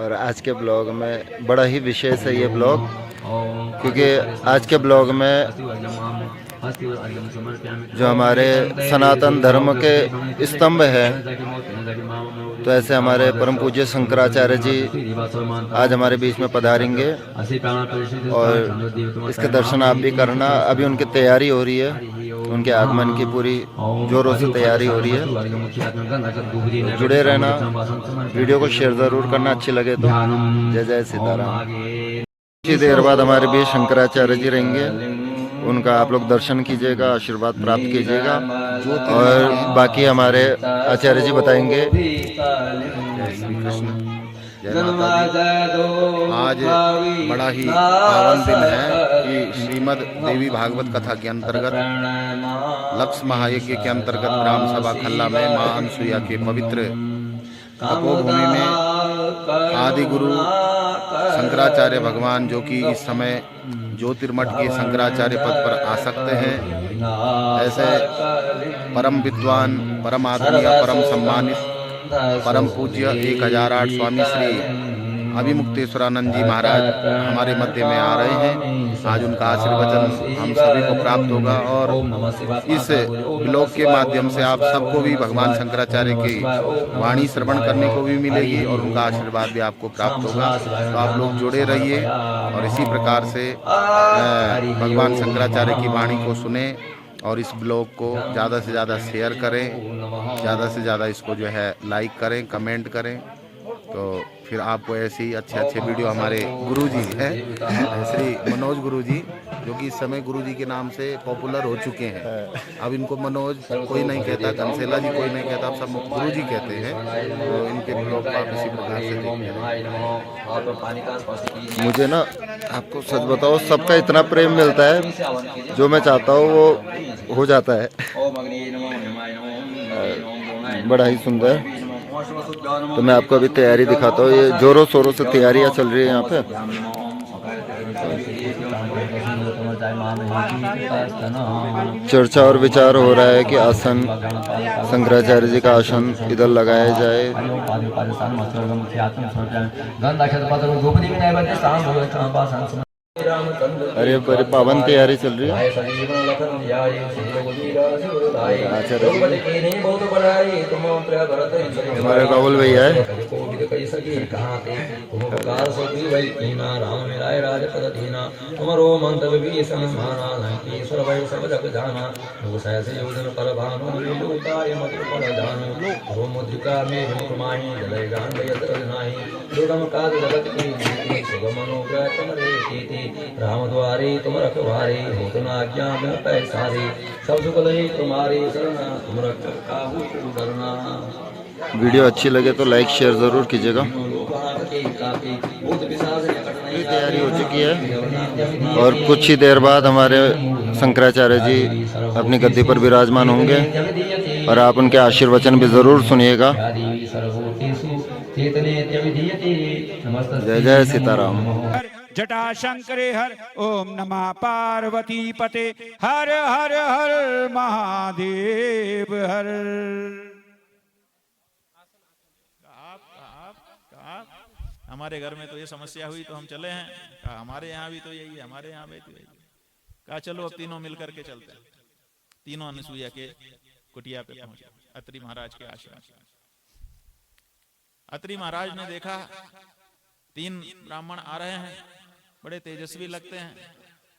और आज के ब्लॉग में बड़ा ही विशेष है ये ब्लॉग, क्योंकि आज के ब्लॉग में जो हमारे सनातन धर्म के स्तंभ हैं, तो ऐसे हमारे परम पूज्य शंकराचार्य जी आज हमारे बीच में पधारेंगे और इसके दर्शन आप भी करना। अभी उनकी तैयारी हो रही है, उनके आगमन की पूरी जोरों से तैयारी हो रही है। तो जुड़े रहना, वीडियो को शेयर ज़रूर करना अच्छी लगे तो। जय जय सीताराम। कुछ ही देर बाद हमारे बीच शंकराचार्य जी रहेंगे, उनका आप लोग दर्शन कीजिएगा, आशीर्वाद प्राप्त कीजिएगा। और बाकी हमारे आचार्य जी बताएंगे। जय श्री कृष्ण, जय माता दी। आज बड़ा ही पावन दिन है कि श्रीमद् देवी भागवत कथा के अंतर्गत लक्ष्य महायज्ञ के अंतर्गत ग्राम सभा खल्ला में मां अनसुईया के पवित्र तपोभूमि में आदि गुरु शंकराचार्य भगवान, जो कि इस समय ज्योतिर्मठ के शंकराचार्य पद पर आसक्त हैं, ऐसे परम विद्वान, परम आदरणीय, परम सम्मानित, परम पूज्य 1008 स्वामी श्री अभिमुक्तेश्वरानंद जी महाराज हमारे मध्य में आ रहे हैं। आज उनका आशीर्वचन हम सभी को प्राप्त होगा और इस ब्लॉग के माध्यम से आप सबको भी भगवान शंकराचार्य की वाणी श्रवण करने को भी मिलेगी और उनका आशीर्वाद भी आपको प्राप्त होगा। तो आप लोग जुड़े रहिए और इसी प्रकार से भगवान शंकराचार्य की वाणी को सुने और इस ब्लॉग को ज़्यादा से ज़्यादा शेयर करें, ज़्यादा से ज़्यादा इसको जो है लाइक करें, कमेंट करें। तो फिर आपको ऐसे ही अच्छे अच्छे वीडियो हमारे गुरुजी हैं श्री मनोज गुरुजी, जो कि इस समय गुरुजी के नाम से पॉपुलर हो चुके हैं। अब इनको मनोज कोई नहीं कहता, कंसेला जी कोई नहीं कहता, अब सब गुरुजी कहते हैं। तो इनके ब्लॉग को आप इसी प्रकार से देखते हैं। मुझे ना, आपको सच बताओ, सबका इतना प्रेम मिलता है, जो मैं चाहता हूँ वो हो जाता है। बड़ा ही सुंदर। तो मैं आपको अभी तैयारी दिखाता हूँ। ये जोरों शोरों से तैयारियाँ चल रही है यहाँ पे। चर्चा और विचार हो रहा है कि आसन, शंकराचार्य जी का आसन इधर लगाया जाए। अरे बड़े पावन तैयारी चल रही है। हमारे राहुल भैया है। राम द्वारे तुम रखवारे, हो तुम आज्ञा में पैसारे, सब सुख लई तुम्हारी शरणा, तुम रक्षक काहू को डरना। वीडियो अच्छी लगे तो लाइक शेयर ज़रूर कीजिएगा। तैयारी हो चुकी है और कुछ ही देर बाद हमारे शंकराचार्य जी अपनी गद्दी पर विराजमान होंगे और आप उनके आशीर्वचन भी ज़रूर सुनिएगा। जय जय सीताराम। जटा शंकरे हर, ओम नमः पार्वती पते, हर हर हर महादेव हर। हमारे घर में तो ये समस्या हुई तो हम चले हैं। कहा हमारे यहाँ भी तो यही है, हमारे यहाँ भी तो यही है। कहा चलो अब तीनों मिलकर के चलते हैं। तीनों अनसुईया के कुटिया पे पहुंचे, अत्रि महाराज के आश्रम। अत्रि महाराज ने देखा 3 ब्राह्मण आ रहे हैं, बड़े तेजस्वी लगते हैं।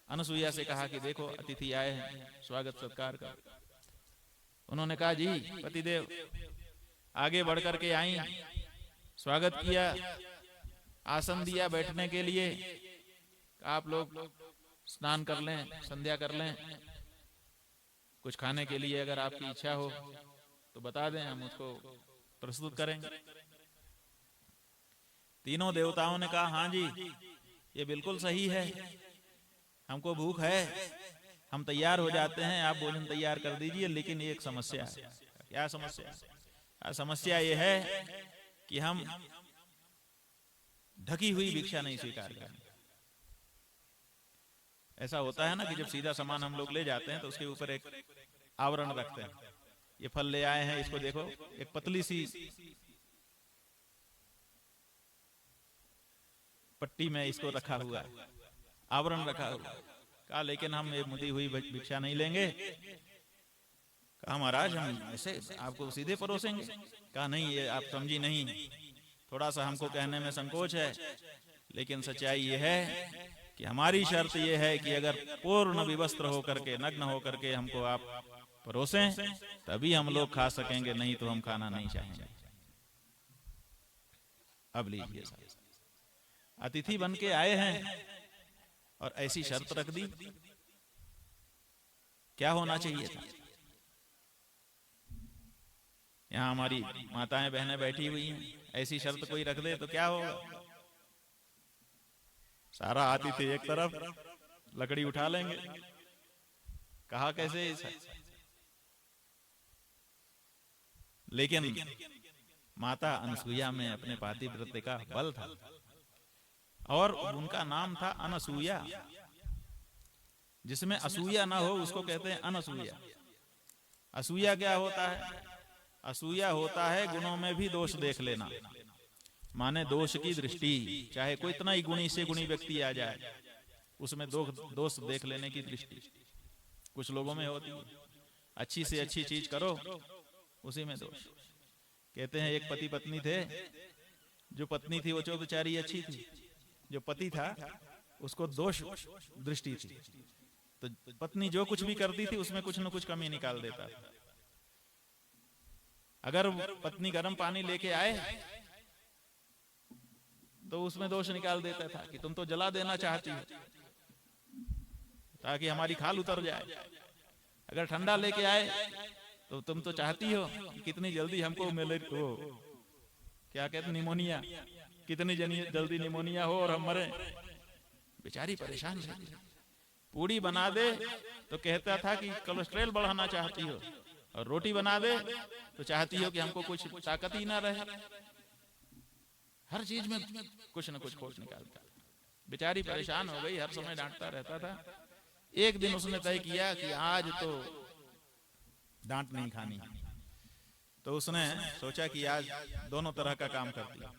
अनसुईया से कहा कि देखो अतिथि आए हैं, स्वागत सत्कार कर। उन्होंने कहा जी पतिदेव, आगे बढ़ करके आई, स्वागत किया, आसन दिया बैठने के लिए। आप लोग स्नान कर लें, संध्या कर लें, कुछ खाने के लिए अगर आपकी इच्छा हो तो बता दें, हम उसको प्रस्तुत करेंगे। तीनों देवताओं ने कहा हाँ जी, ये बिल्कुल सही है, हमको भूख है, हम तैयार हो जाते हैं, आप भोजन तैयार कर दीजिए। लेकिन एक समस्या है। क्या समस्या है? समस्या ये है कि हम ढकी हुई भिक्षा नहीं स्वीकार करें। ऐसा होता है ना कि जब सीधा सामान हम लोग ले जाते हैं तो उसके ऊपर एक आवरण रखते हैं। ये फल ले आए हैं, इसको देखो, एक पतली सी पट्टी में इसको रखा हुआ है, आवरण रखा हुआ है। कहा लेकिन हम ये मुदी हुई भिक्षा नहीं लेंगे। कहा महाराज हम ऐसे आपको सीधे परोसेंगे। कहा नहीं, ये आप समझी नहीं, थोड़ा सा हमको कहने में संकोच है, लेकिन सच्चाई ये है कि हमारी शर्त ये है कि अगर पूर्ण विवस्त्र होकर के, नग्न होकर के हमको आप परोसें तभी हम लोग खा सकेंगे, नहीं तो हम खाना नहीं चाहेंगे। अब लीजिए साहब, अतिथि बन के आए हैं और ऐसी शर्त रख दी, क्या होना चाहिए था? यहां हमारी माताएं बहनें बैठी हुई हैं, ऐसी शर्त कोई रख दे तो क्या होगा? सारा आतिथ्य एक तरफ, लकड़ी उठा लेंगे। कहा कैसे ऐसा? लेकिन माता अनसुईया में अपने पातिव्रत्य का बल था और उनका नाम था अनसूया। जिसमें असूया ना हो उसको कहते हैं अनसूया। असूया क्या होता है? असूया होता है गुणों में भी दोष देख लेना, माने दोष की दृष्टि। चाहे कोई इतना ही गुणी से गुणी व्यक्ति आ जाए, उसमें दोष देख लेने की दृष्टि कुछ लोगों में होती है। अच्छी से अच्छी चीज करो, उसी में दोष। कहते हैं एक पति पत्नी थे, जो पत्नी थी वो बेचारी अच्छी थी, जो पति था उसको दोष दृष्टि थी, तो पत्नी जो कुछ भी करती थी उसमें कुछ न कुछ कमी निकाल देता था। अगर पत्नी गर्म पानी लेके आए तो उसमें दोष निकाल देता था कि तुम तो जला देना चाहती हो ताकि हमारी खाल उतर जाए। अगर ठंडा लेके आए तो तुम तो चाहती हो कि कितनी जल्दी हमको मिले, वो क्या कहते निमोनिया, कितनी जल्दी निमोनिया हो और हम मरे। बेचारी परेशान रहती। पूड़ी बना दे तो कहता था कि कोलेस्ट्रॉल बढ़ाना चाहती हो, और रोटी बना दे तो चाहती हो कि हमको कुछ ताकत ही ना रहे। हर चीज में कुछ न कुछ खोट निकालता। बेचारी परेशान हो गई, हर समय डांटता रहता था। एक दिन उसने तय किया कि आज तो डांट नहीं खानी, तो उसने सोचा कि आज दोनों तरह का काम कर दिया।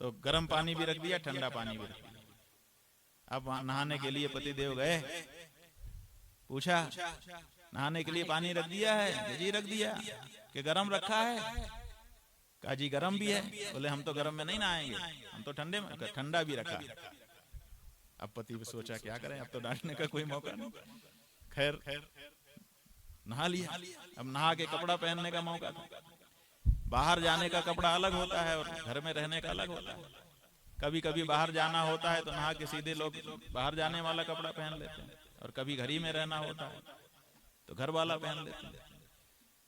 तो गर्म पानी भी रख दिया, ठंडा पानी भी रख दिया। अब नहाने के लिए पतिदेव गए, पूछा नहाने के लिए पानी रख दिया है? जी रख दिया। कि गरम रखा है? कहा जी गरम भी है। बोले हम तो गरम में नहीं नहाएंगे, हम तो ठंडे में। ठंडा भी रखा। अब पति भी सोचा क्या करें, अब तो डांटने का कोई मौका नहीं। खैर नहा लिया। अब नहा के कपड़ा पहनने का मौका था। बाहर जाने का कपड़ा अलग होता है और घर में रहने का अलग होता है। कभी कभी बाहर जाना होता है तो नहा के सीधे लोग बाहर जाने वाला कपड़ा पहन लेते हैं, और कभी घर ही में रहना होता है तो घर वाला पहन लेते हैं।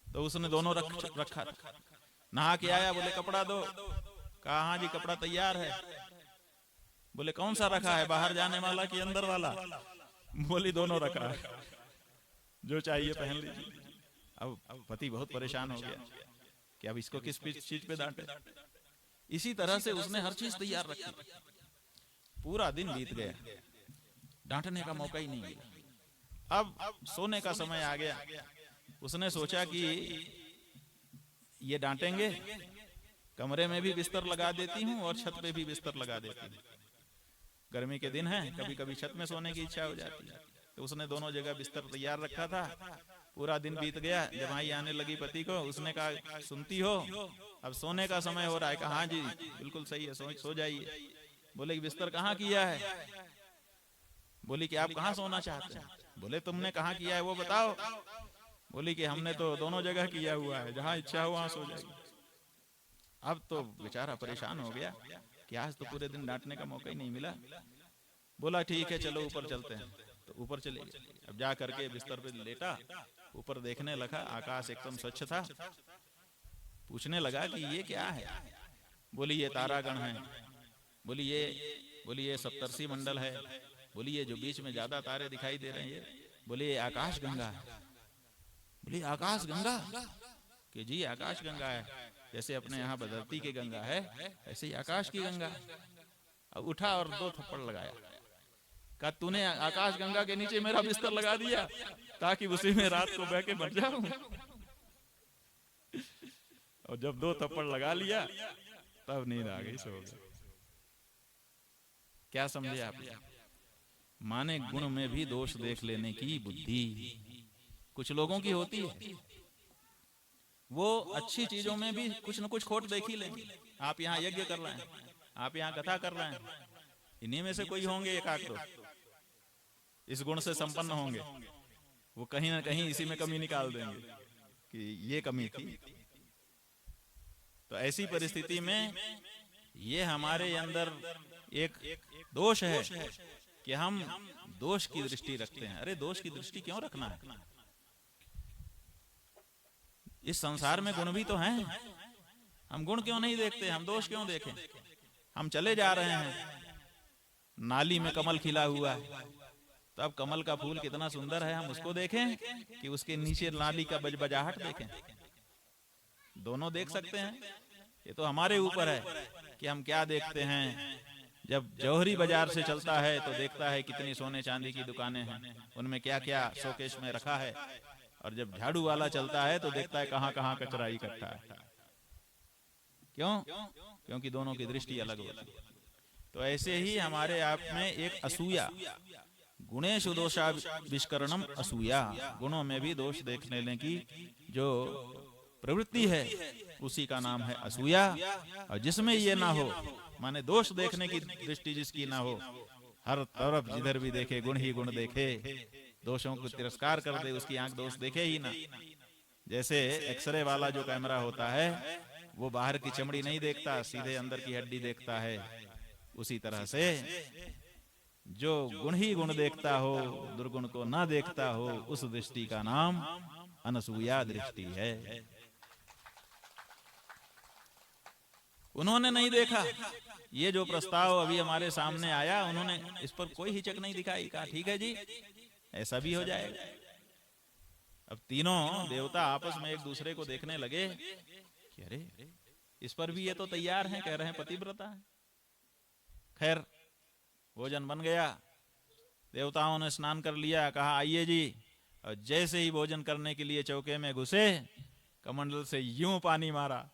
तो उसने दोनों रखा था। नहा के आया, बोले कपड़ा दो। कहा हाँ जी कपड़ा तैयार है। बोले कौन सा रखा है, बाहर जाने वाला कि अंदर वाला? बोली दोनों रखा है, जो चाहिए पहन लीजिए। अब पति बहुत परेशान हो गया कि अब इसको किस चीज पे डांटे। इसी तरह से उसने हर चीज तैयार रखी। पूरा दिन बीत गया, डांटने का मौका ही नहीं मिला। अब सोने का समय आ गया। उसने सोचा कि ये डांटेंगे, कमरे में भी बिस्तर लगा देती हूँ और छत पे भी बिस्तर लगा देती हूँ। गर्मी के दिन है, कभी कभी छत में सोने की इच्छा हो जाती है। तो उसने दोनों जगह बिस्तर तैयार रखा था। पूरा दिन बीत गया। जमाई आने लगी पति को, उसने कहा सुनती हो अब सोने का समय हो रहा है। कहा हाँ जी बिल्कुल सही है, सो जाइए। बोले कि बिस्तर कहाँ किया है? बोली कि आप कहाँ सोना चाहते हैं? बोले तुमने कहाँ किया है वो बताओ। बोली कि हमने तो दोनों जगह किया हुआ है, जहाँ इच्छा हो वहां सो जाइए। अब तो बेचारा परेशान हो गया कि आज तो पूरे दिन डांटने का मौका ही नहीं मिला। बोला ठीक है चलो ऊपर चलते हैं। तो ऊपर चले गए। अब जा करके बिस्तर पे लेटा, ऊपर देखने लगा, आकाश एकदम स्वच्छ था। पूछने लगा कि ये क्या है? बोली ये तारागण है। बोली ये सप्तर्षि मंडल है। बोली ये जो बीच में ज्यादा तारे दिखाई दे रहे हैं ये। बोली ये आकाश गंगा है। बोली आकाश गंगा? कि जी आकाश गंगा है, जैसे अपने यहाँ बदरती की गंगा है ऐसे ही आकाश की गंगा। अब उठा और 2 थप्पड़ लगाया। कहा तूने आकाश गंगा के नीचे मेरा बिस्तर लगा दिया ताकि उसी में रात को बह के मर जाऊं। और जब 2 थप्पड़ लगा लिया तब नींद आ गई, सो गई। क्या समझे आप? माने गुण में भी दोष देख लेने की बुद्धि कुछ लोगों की होती है। वो अच्छी चीजों में भी कुछ न कुछ खोट देख ही लेंगे। आप यहाँ यज्ञ कर रहे हैं, आप यहाँ कथा कर रहे हैं, इन्हीं में से कोई होंगे एक आध तो इस गुण से संपन्न होंगे। वो कहीं ना कहीं इसी में कमी निकाल देंगे कि ये कमी थी। तो ऐसी परिस्थिति में ये हमारे अंदर एक दोष है कि हम दोष की दृष्टि रखते हैं। अरे दोष की दृष्टि क्यों रखना है? इस संसार में गुण भी तो हैं, हम गुण क्यों नहीं देखते? हम दोष क्यों देखें? हम चले जा रहे हैं, नाली में कमल खिला हुआ है, तो अब कमल का फूल कितना सुंदर है, हम उसको देखें कि उसके नीचे नाली का बजबजाहट देखें? दोनों देख सकते हैं। ये तो हमारे ऊपर है कि हम क्या देखते हैं। जब जौहरी बाजार से चलता है तो देखता है कितनी सोने चांदी की दुकानें हैं, उनमें क्या क्या शोकेश में रखा है। और जब झाड़ू वाला चलता है तो देखता है कहां कहां कचरा इकट्ठा है। क्यों? क्योंकि दोनों की दृष्टि अलग होती है। तो ऐसे ही हमारे आप में एक असूया, गुणेषु दोषा विष्करणम असूया, गुणों में भी दोष देख लेने की जो प्रवृत्ति है उसी का नाम है असूया। और जिसमें ये ना हो, माने दोष देखने की दृष्टि जिसकी ना हो, हर तरफ जिधर भी देखे गुण ही गुण देखे, दोषों को तिरस्कार कर दे, उसकी आंख दोष देखे ही ना। जैसे एक्सरे वाला जो कैमरा होता है वो बाहर की चमड़ी नहीं देखता, सीधे अंदर की हड्डी देखता है। उसी तरह से जो गुण ही गुण देखता हो, दुर्गुण को ना देखता हो, उस दृष्टि का नाम अनसूया दृष्टि है। उन्होंने नहीं देखा। ये जो प्रस्ताव अभी हमारे सामने आया, उन्होंने इस पर कोई हिचक नहीं दिखाई, कहा ठीक है जी, ऐसा भी हो जाएगा। अब तीनों देवता आपस में एक दूसरे को देखने लगे कि अरे इस पर भी ये तो तैयार हैं, कह रहे हैं पतिव्रता है। खैर भोजन बन गया, देवताओं ने स्नान कर लिया, कहा आइए जी। और जैसे ही भोजन करने के लिए चौके में घुसे, कमंडल से यूं पानी मारा,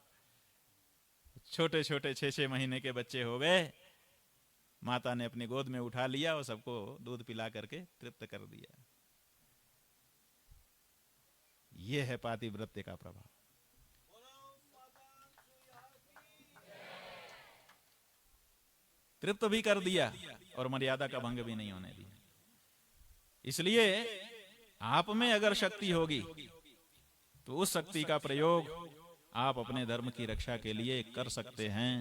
छोटे छोटे 6-6 महीने के बच्चे हो गए। माता ने अपनी गोद में उठा लिया और सबको दूध पिला करके तृप्त कर दिया। यह है पातिव्रत्य का प्रभाव। तृप्त भी कर दिया और मर्यादा का भंग भी नहीं होने दिया। इसलिए आप में अगर शक्ति होगी तो उस शक्ति का प्रयोग आप अपने धर्म की रक्षा के लिए कर सकते हैं।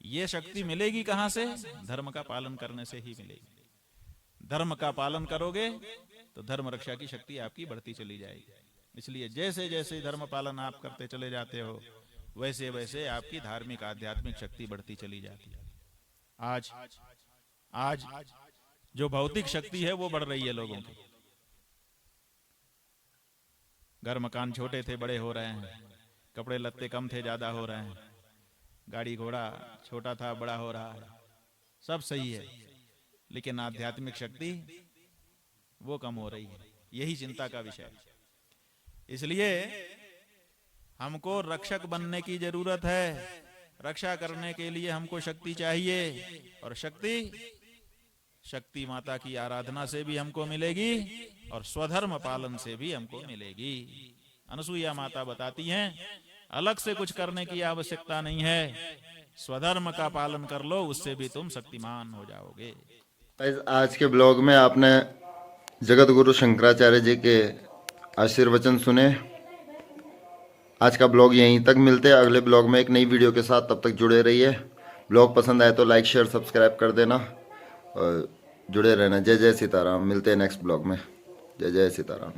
ये शक्ति मिलेगी कहां से? धर्म का पालन करने से ही मिलेगी। धर्म का पालन करोगे तो धर्म रक्षा की शक्ति आपकी बढ़ती चली जाएगी। इसलिए जैसे जैसे धर्म पालन आप करते चले जाते हो, वैसे वैसे आपकी धार्मिक आध्यात्मिक शक्ति बढ़ती चली जाती है। आज जो भौतिक शक्ति है वो बढ़ रही है लोगों की। घर मकान छोटे थे बड़े हो रहे हैं, कपड़े लत्ते कम थे ज्यादा हो रहे हैं, गाड़ी घोड़ा छोटा था बड़ा हो रहा है, सब सही है, लेकिन आध्यात्मिक शक्ति वो कम हो रही है। यही चिंता का विषय है। इसलिए हमको रक्षक बनने की जरूरत है। रक्षा करने के लिए हमको शक्ति चाहिए, और शक्ति माता की आराधना से भी हमको मिलेगी और स्वधर्म पालन से भी हमको मिलेगी। अनसुईया माता बताती हैं, अलग से कुछ करने की आवश्यकता नहीं है, स्वधर्म का पालन कर लो, उससे भी तुम शक्तिमान हो जाओगे। आज के ब्लॉग में आपने जगत गुरु शंकराचार्य जी के आशीर्वचन सुने। आज का ब्लॉग यहीं तक, मिलते हैं अगले ब्लॉग में एक नई वीडियो के साथ। तब तक जुड़े रहिए। ब्लॉग पसंद आए तो लाइक शेयर सब्सक्राइब कर देना और जुड़े रहना। जय जय सीताराम। मिलते हैं नेक्स्ट ब्लॉग में। जय जय सीताराम।